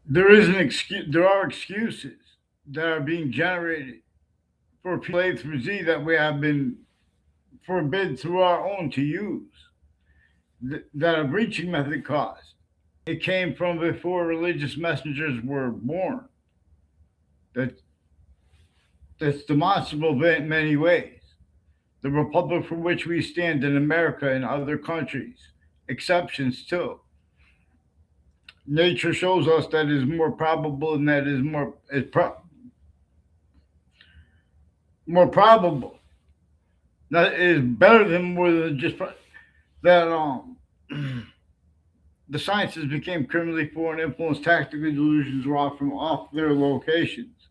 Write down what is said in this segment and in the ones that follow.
there is an excuse. There are excuses that are being generated for people A through Z that we have been forbid through our own to use that a breaching method caused. It came from before religious messengers were born. That that's demonstrable in many ways. The republic for which we stand in America and other countries, exceptions too. Nature shows us that is more probable and that is more probable. That is better than more than just that the sciences became criminally foreign influence tactical delusions wrought from off their locations,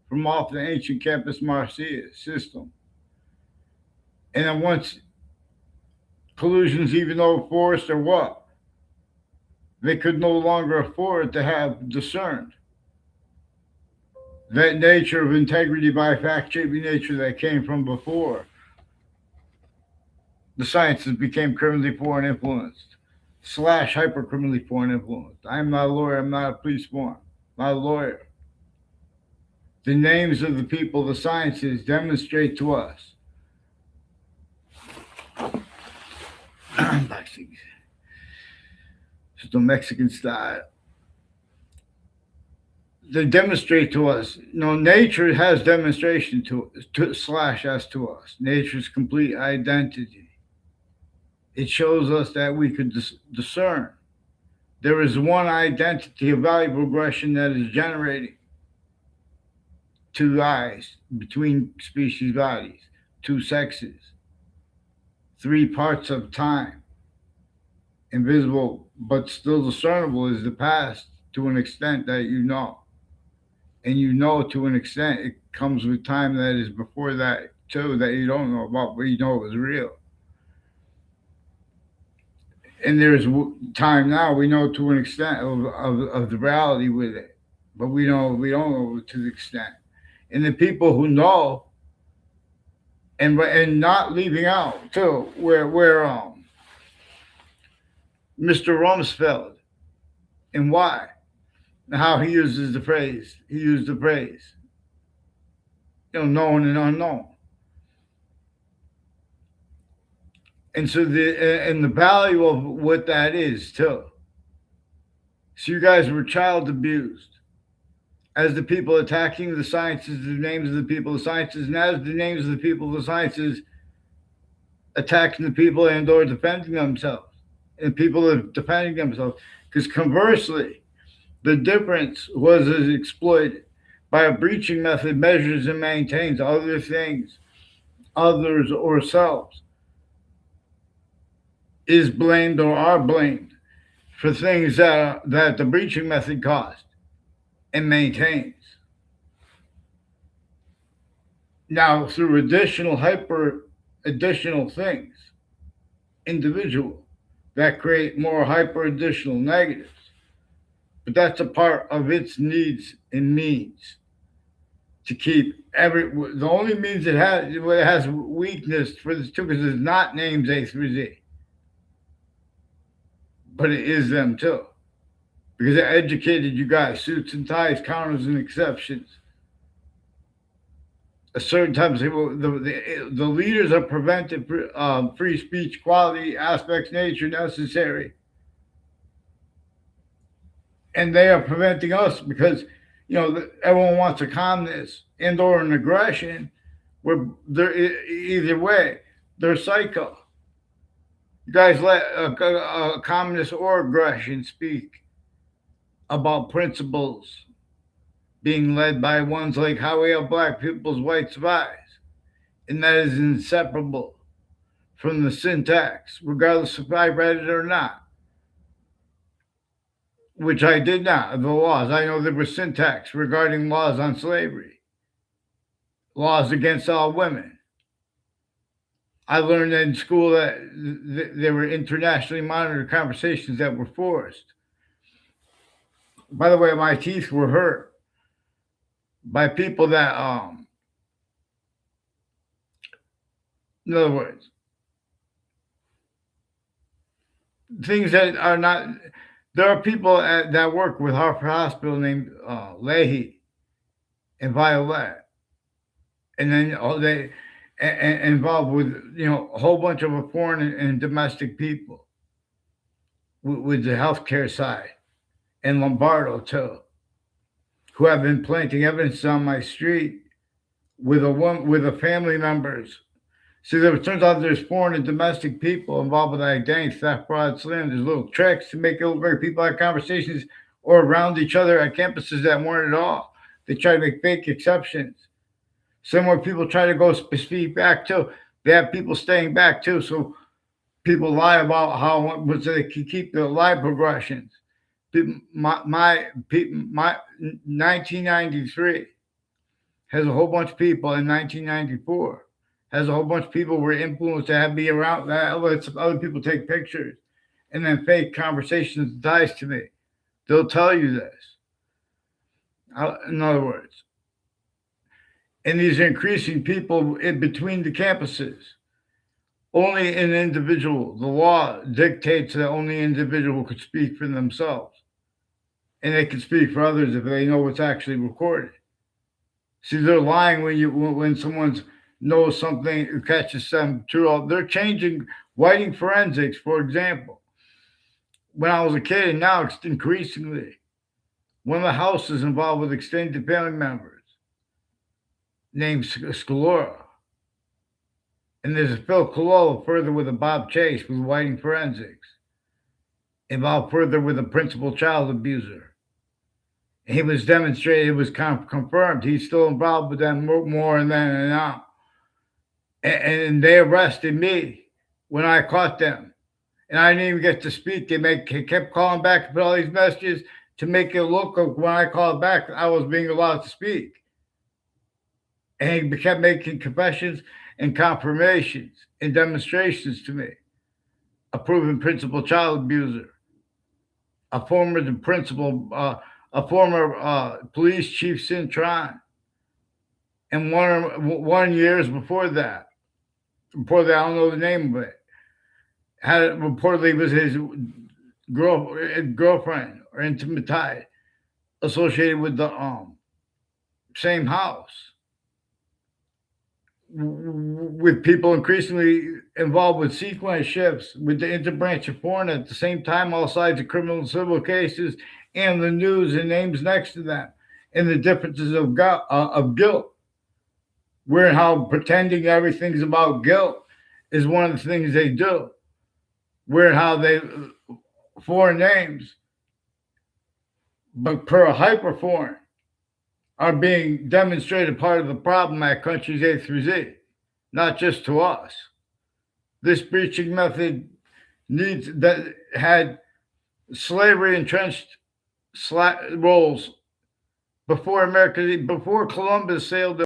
from off the ancient campus Marcia system. And then once collusions, even though forced or what, they could no longer afford to have discerned that nature of integrity by fact shaping nature that came from before. The sciences became criminally foreign influenced, slash hyper criminally foreign influenced. I'm not a lawyer, I'm not a police form, I'm not a lawyer. The names of the people, the sciences demonstrate to us. Just the Mexican style. They demonstrate to us. Nature has demonstration slash as to us. Nature's complete identity. It shows us that we could discern. There is one identity of value progression that is generating two eyes between species bodies, two sexes, three parts of time, invisible but still discernible is the past to an extent that you know. And you know to an extent it comes with time that is before that too that you don't know about, but you know it was real. And there's time now we know to an extent of the reality with it, but we don't know to the extent. And the people who know and not leaving out too, where Mr. Rumsfeld and why, how he uses the phrase. He used the phrase, known and unknown. And so the value of what that is too. So you guys were child abused as the people attacking the sciences, the names of the people, the sciences, and as the names of the people, the sciences attacking the people and or defending themselves, and people are defending themselves. Because conversely, the difference was as exploited by a breaching method measures and maintains other things, others or selves, is blamed or are blamed for things that the breaching method caused and maintains. Now, through additional things, individual, that create more hyper additional negatives. But that's a part of its needs and means to keep the only means it has weakness for this too, because it's not names A through Z, but it is them too. Because it educated you guys, suits and ties, counters and exceptions. A certain type of the leaders are prevented free speech, quality, aspects, nature necessary, and they are preventing us because everyone wants a calmness and or an aggression. Where they're either way, they're psycho. You guys let a communist or aggression speak about principles being led by ones like how we have black people's white spies, and that is inseparable from the syntax, regardless if I read it or not, which I did not, the laws. I know there was syntax regarding laws on slavery, laws against all women. I learned in school that there were internationally monitored conversations that were forced. By the way, my teeth were hurt by people that, in other words, things that are not, There are people that work with Hartford Hospital named Leahy and Violet, and then they involved with a whole bunch of foreign and domestic people with the healthcare side, and Lombardo too, who have been planting evidence on my street with a family members. See, it turns out there's foreign and domestic people involved with identity theft, fraud, slanders. There's little tricks to make it look like people have conversations or around each other at campuses that weren't at all. They try to make fake exceptions. Similar people try to go speak back too. They have people staying back too, so people lie about how so they can keep their life progressions. My 1993 has a whole bunch of people in 1994. Has a whole bunch of people were influenced to have be around that lets other people take pictures and then fake conversations ties to me. They'll tell you this. In other words, and these are increasing people in between the campuses. Only an individual. The law dictates that only an individual could speak for themselves, and they can speak for others if they know what's actually recorded. See, they're lying when someone knows something or catches some true. They're changing whiting forensics, for example. When I was a kid, and now it's increasingly, one of the houses involved with extended family members named Scalora. And there's a Phil Cololo further with a Bob Chase with whiting forensics, involved further with a principal child abuser. He was demonstrated, it was confirmed he's still involved with them more than now. And they arrested me when I caught them. And I didn't even get to speak. They kept calling back and put all these messages to make it look like when I called back, I was being allowed to speak. And he kept making confessions and confirmations and demonstrations to me. A proven principal child abuser, a former principal, a former police chief Cintron, and 1 years before that, I don't know the name of it, had it reportedly was his girlfriend or intimate tie associated with the same house, with people increasingly involved with sequence shifts with the interbranch of foreign at the same time, all sides of criminal and civil cases, and the news and names next to them, and the differences of guilt. Where how pretending everything's about guilt is one of the things they do. Where how they foreign names, but per hyper foreign, are being demonstrated part of the problem at countries A through Z, not just to us. This breaching method needs that had slavery entrenched roles before Columbus sailed